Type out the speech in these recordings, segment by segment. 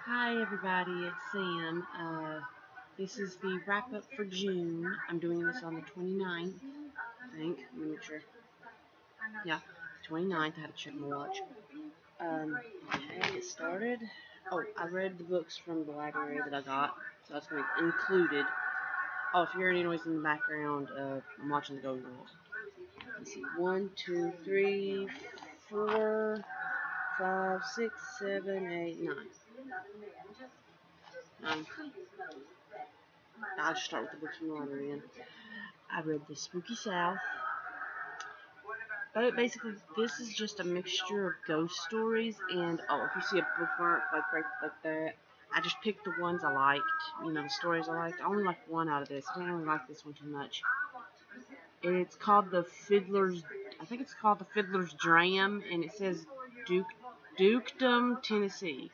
Hi everybody, it's Sam. This is the wrap up for June. I'm doing this on the 29th, I think. Let me make sure. Yeah, 29th. I had to check my watch. Okay, get started. Oh, I read the books from the library that I got, so that's going to be included. Oh, if you hear any noise in the background, I'm watching the Golden Girls. Let's see, 1, 2, 3, 4, 5, 6, 7, 8, 9. I'll just start with the books from the library again. I read The Spooky South. But basically, this is just a mixture of ghost stories, and if you see a bookmark right like that, I just picked the ones I liked, the stories I liked. I only liked one out of this. I didn't really like this one too much. It's called I think it's called The Fiddler's Dram, and it says Dukedom, Tennessee.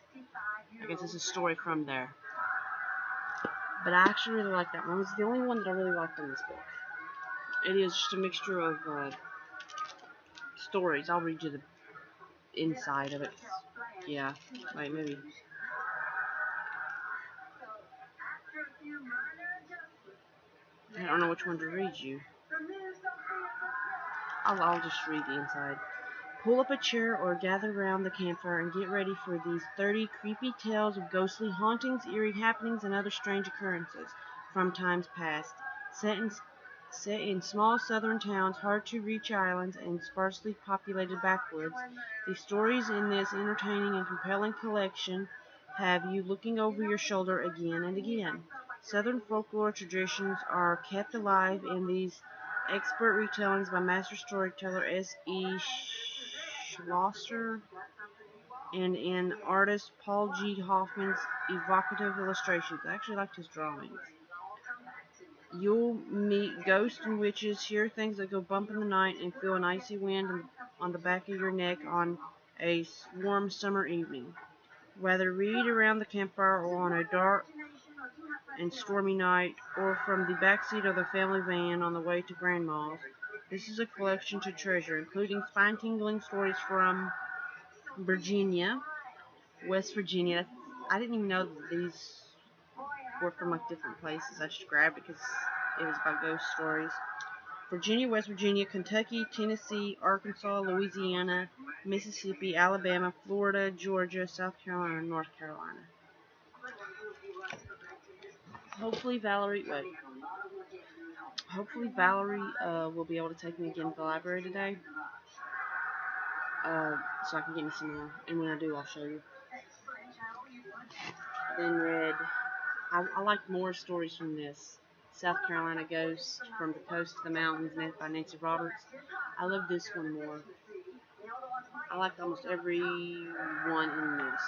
I guess it's a story from there. But I actually really like that one. It was the only one that I really liked in this book. It is just a mixture of stories. I'll read you the inside of it. Yeah, like maybe. I don't know which one to read you. I'll just read the inside. Pull up a chair or gather round the campfire and get ready for these 30 creepy tales of ghostly hauntings, eerie happenings, and other strange occurrences from times past. Set in small southern towns, hard-to-reach islands, and sparsely populated backwoods, the stories in this entertaining and compelling collection have you looking over your shoulder again and again. Southern folklore traditions are kept alive in these expert retellings by master storyteller S.E. Schlosser and in artist Paul G. Hoffman's evocative illustrations. I actually liked his drawings. You'll meet ghosts and witches, hear things that go bump in the night, and feel an icy wind on the back of your neck on a warm summer evening. Whether read around the campfire or on a dark and stormy night, or from the backseat of the family van on the way to Grandma's, this is a collection to treasure, including spine-tingling stories from Virginia, West Virginia. I didn't even know that these were from like different places. I just grabbed it because it was about ghost stories. Virginia, West Virginia, Kentucky, Tennessee, Arkansas, Louisiana, Mississippi, Alabama, Florida, Georgia, South Carolina, and North Carolina. Hopefully Valerie will be able to take me again to the library today, so I can get me some more. And when I do, I'll show you. Then read. I like more stories from this. South Carolina Ghost, From the Coast to the Mountains, by Nancy Roberts. I love this one more. I liked almost every one in this.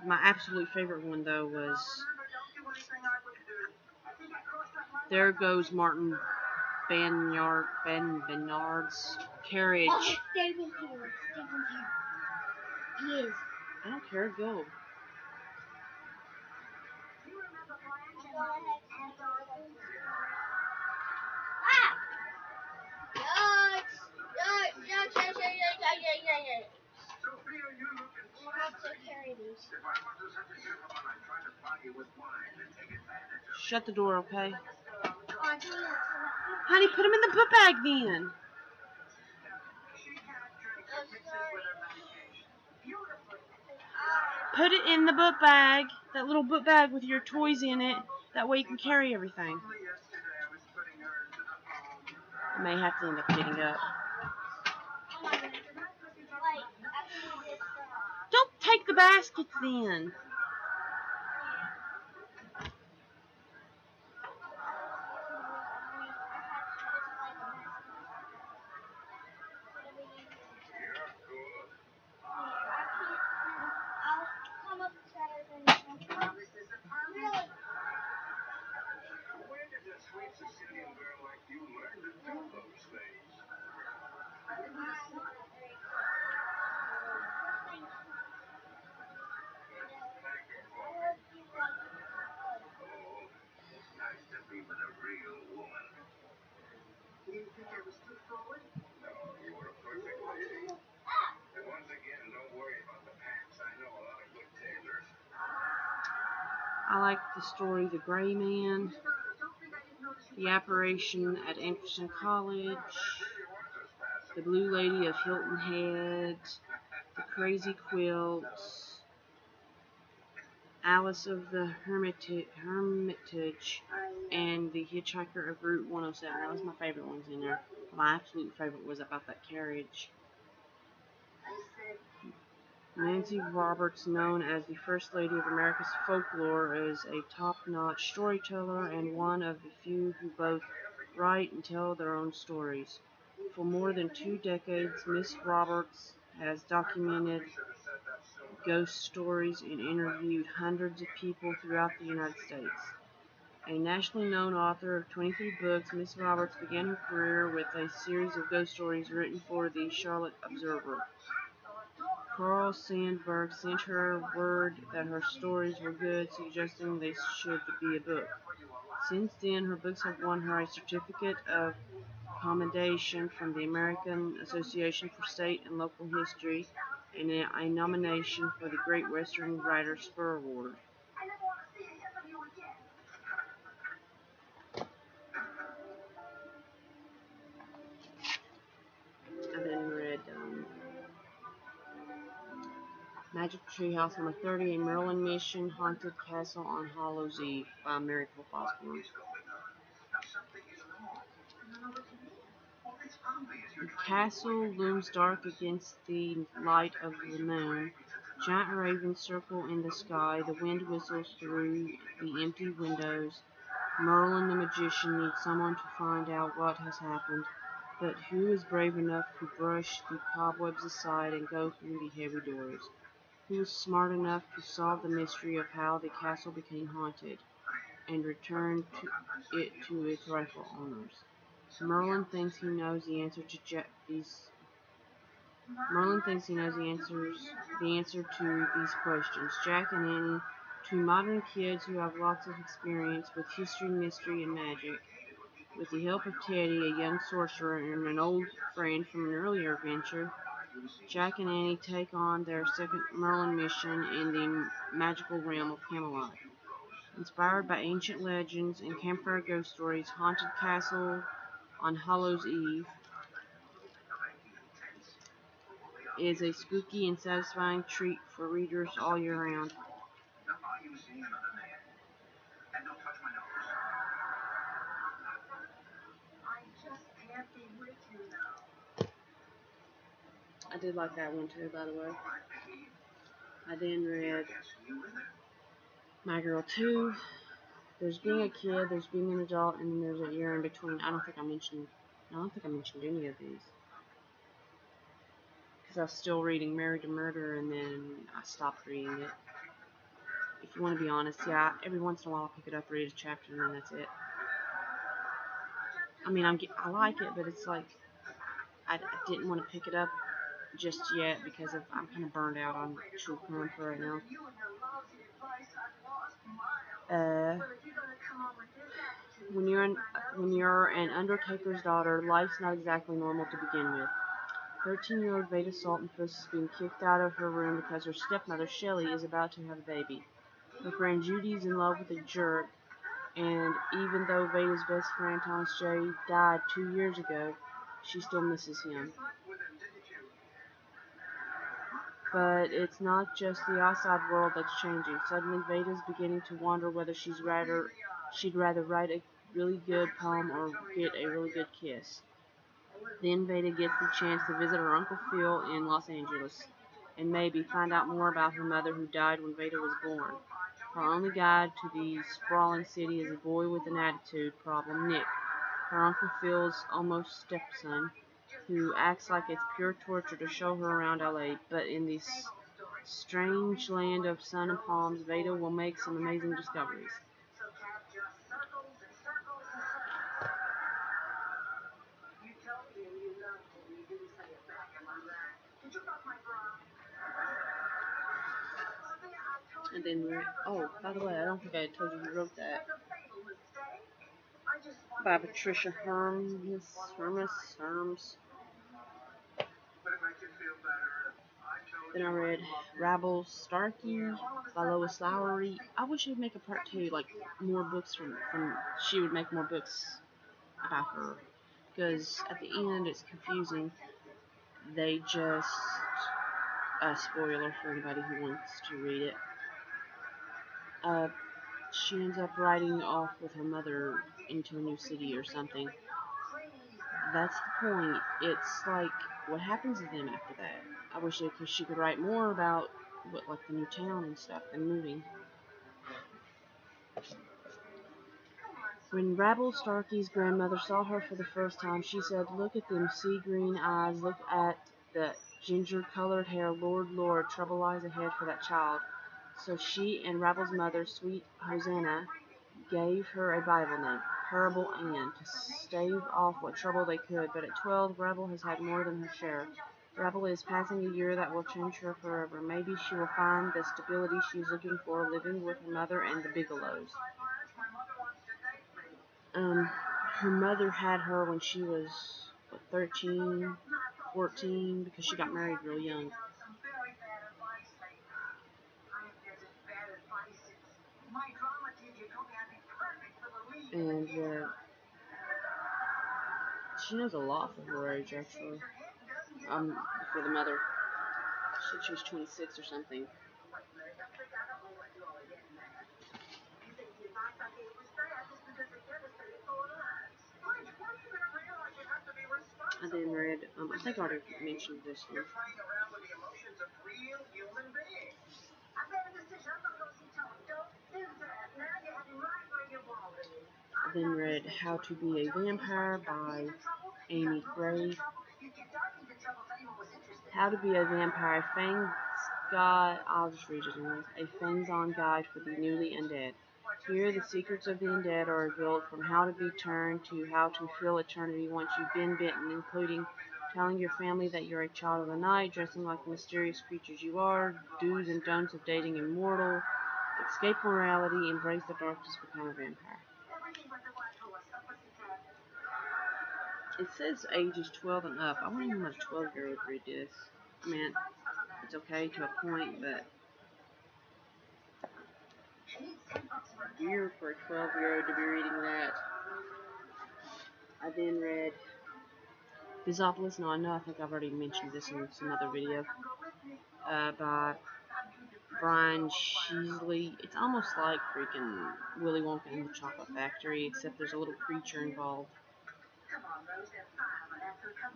My absolute favorite one though was There Goes Martin Bernard's Carriage. Oh, Stephen's here. He is. I don't care, go. We'll have to carry these. Shut the door, okay? Honey, put them in the book bag then. Put it in the book bag, that little book bag with your toys in it. That way you can carry everything. I may have to end up getting up. Don't take the baskets then. I'll come up Saturday. Really? Where did a sweet Sicilian girl like you learn to do those things? Oh, it's nice to be with a real woman. You didn't think I was too forward? No, you were a perfect lady. And once again, don't worry about the pants. I know a lot of I like the story The Gray Man, The Apparition at Anderson College, The Blue Lady of Hilton Head, The Crazy Quilt, Alice of the Hermitage, and The Hitchhiker of Route 107. That was my favorite ones in there. My absolute favorite was about that carriage. Nancy Roberts, known as the First Lady of America's Folklore, is a top-notch storyteller and one of the few who both write and tell their own stories. For more than 2 decades, Miss Roberts has documented ghost stories and interviewed hundreds of people throughout the United States. A nationally known author of 23 books, Miss Roberts began her career with a series of ghost stories written for the Charlotte Observer. Carl Sandburg sent her word that her stories were good, suggesting they should be a book. Since then, her books have won her a certificate of commendation from the American Association for State and Local History and a nomination for the Great Western Writers' Spur Award. I then read Magic Treehouse Number 30, A Maryland Mission Haunted Castle on Hallows Eve by Mary Pope Osborne. The castle looms dark against the light of the moon. Giant ravens circle in the sky. The wind whistles through the empty windows. Merlin the magician needs someone to find out what has happened. But who is brave enough to brush the cobwebs aside and go through the heavy doors? Who is smart enough to solve the mystery of how the castle became haunted and return it to its rightful owners? Merlin thinks he knows the answer to these questions. Jack and Annie, 2 modern kids who have lots of experience with history, mystery, and magic. With the help of Teddy, a young sorcerer, and an old friend from an earlier adventure, Jack and Annie take on their second Merlin mission in the magical realm of Camelot. Inspired by ancient legends and campfire ghost stories, Haunted Castle on Hallows Eve is a spooky and satisfying treat for readers all year round. I did like that one too, by the way. I then read My Girl 2. There's being a kid, there's being an adult, and then there's a year in between. I don't think I mentioned any of these. Because I was still reading Married to Murder, and then I stopped reading it. If you want to be honest, yeah, every once in a while I'll pick it up, read a chapter, and then that's it. I mean, I like it, but it's like, I didn't want to pick it up just yet because I'm kind of burned out on true crime for right now. When you're an undertaker's daughter, life's not exactly normal to begin with. 13-year-old Veda Saltonfuss is being kicked out of her room because her stepmother, Shelley, is about to have a baby. Her friend Judy is in love with a jerk, and even though Veda's best friend, Thomas J., died 2 years ago, she still misses him. But it's not just the outside world that's changing. Suddenly, Veda's beginning to wonder whether she'd rather write a really good poem or get a really good kiss. Then Veda gets the chance to visit her Uncle Phil in Los Angeles, and maybe find out more about her mother who died when Veda was born. Her only guide to the sprawling city is a boy with an attitude problem, Nick, her Uncle Phil's almost stepson, who acts like it's pure torture to show her around LA, but in this strange land of sun and palms, Veda will make some amazing discoveries. And then, oh, by the way, I don't think I told you who wrote that. By Patricia Herms. Then I read Rabble Starkey by Lois Lowry. I wish she'd make a part 2, like more books from she would make more books about her. Because at the end it's confusing. They just, a spoiler for anybody who wants to read it. She ends up riding off with her mother into a new city or something. That's the point. It's like, what happens to them after that? I wish she could write more about what, like the new town and stuff and moving. When Rabble Starkey's grandmother saw her for the first time, she said, "Look at them sea-green eyes. Look at the ginger-colored hair. Lord, Lord, trouble lies ahead for that child." So she and Rabble's mother, sweet Hosanna, gave her a Bible name, Parable Ann, to stave off what trouble they could. But at 12, Rabble has had more than her share. Rabble is passing a year that will change her forever. Maybe she will find the stability she's looking for living with her mother and the Bigelows. Her mother had her when she was, 13, 14, because she got married real young. And she knows a lot for her age, actually. For the mother. She said she was 26 or something. I then read, I think I already mentioned this one. I then read How to Be a Vampire by Amy Gray. How to Be a Vampire, I'll just read it anyways. A Fangs-On Guide for the Newly Undead. Here, the secrets of the undead are revealed, from how to be turned to how to feel eternity once you've been bitten, including telling your family that you're a child of the night, dressing like the mysterious creatures you are, do's and don'ts of dating a mortal, escape morality, embrace the darkness, become a vampire. It says ages 12 and up. I wouldn't even let a 12-year-old read this. I mean, it's okay to a point, but weird for a 12-year-old to be reading that. I then read Bizopolis. Now, I know I think I've already mentioned this in some other video. By Brian Sheasley. It's almost like freaking Willy Wonka and the Chocolate Factory, except there's a little creature involved.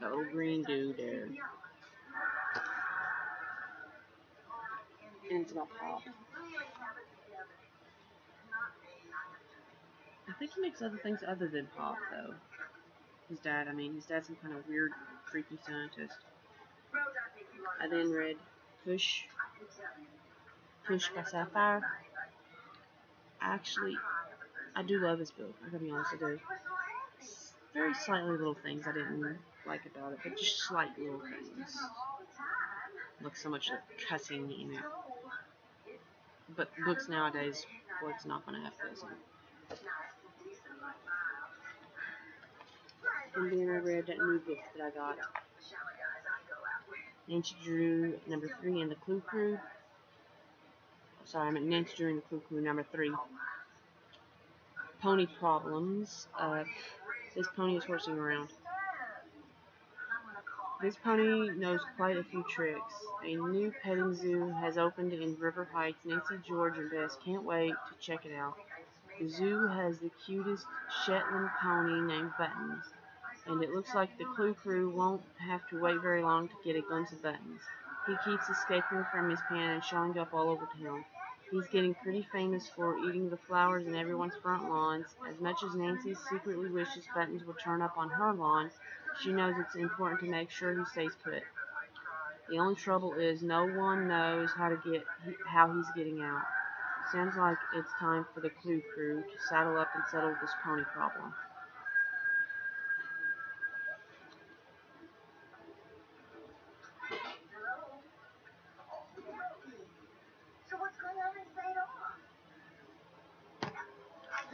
That little green dude there. And it's about Pop. I think he makes other things other than Pop, though. His dad's some kind of weird, freaky scientist. I then read Push by Sapphire. Actually, I do love this book. I gotta be honest, I do. Very slightly little things I didn't like about it, but just slight little things. Like so much like cussing in it. But books nowadays, it's not gonna have cussing. And then I read that new book that I got. Nancy Drew, number 3, and the Clue Crew. Sorry, I meant Nancy Drew and the Clue Crew, number 3. Pony Problems. This pony is horsing around. This pony knows quite a few tricks. A new petting zoo has opened in River Heights. Nancy, George, and Bess can't wait to check it out. The zoo has the cutest Shetland pony named Buttons, and it looks like the Clue Crew won't have to wait very long to get a glimpse of Buttons. He keeps escaping from his pen and showing up all over town. He's getting pretty famous for eating the flowers in everyone's front lawns. As much as Nancy secretly wishes Buttons would turn up on her lawn, she knows it's important to make sure he stays put. The only trouble is no one knows how he's getting out. Sounds like it's time for the Clue Crew to saddle up and settle this pony problem.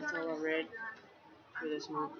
That's all I read for this month.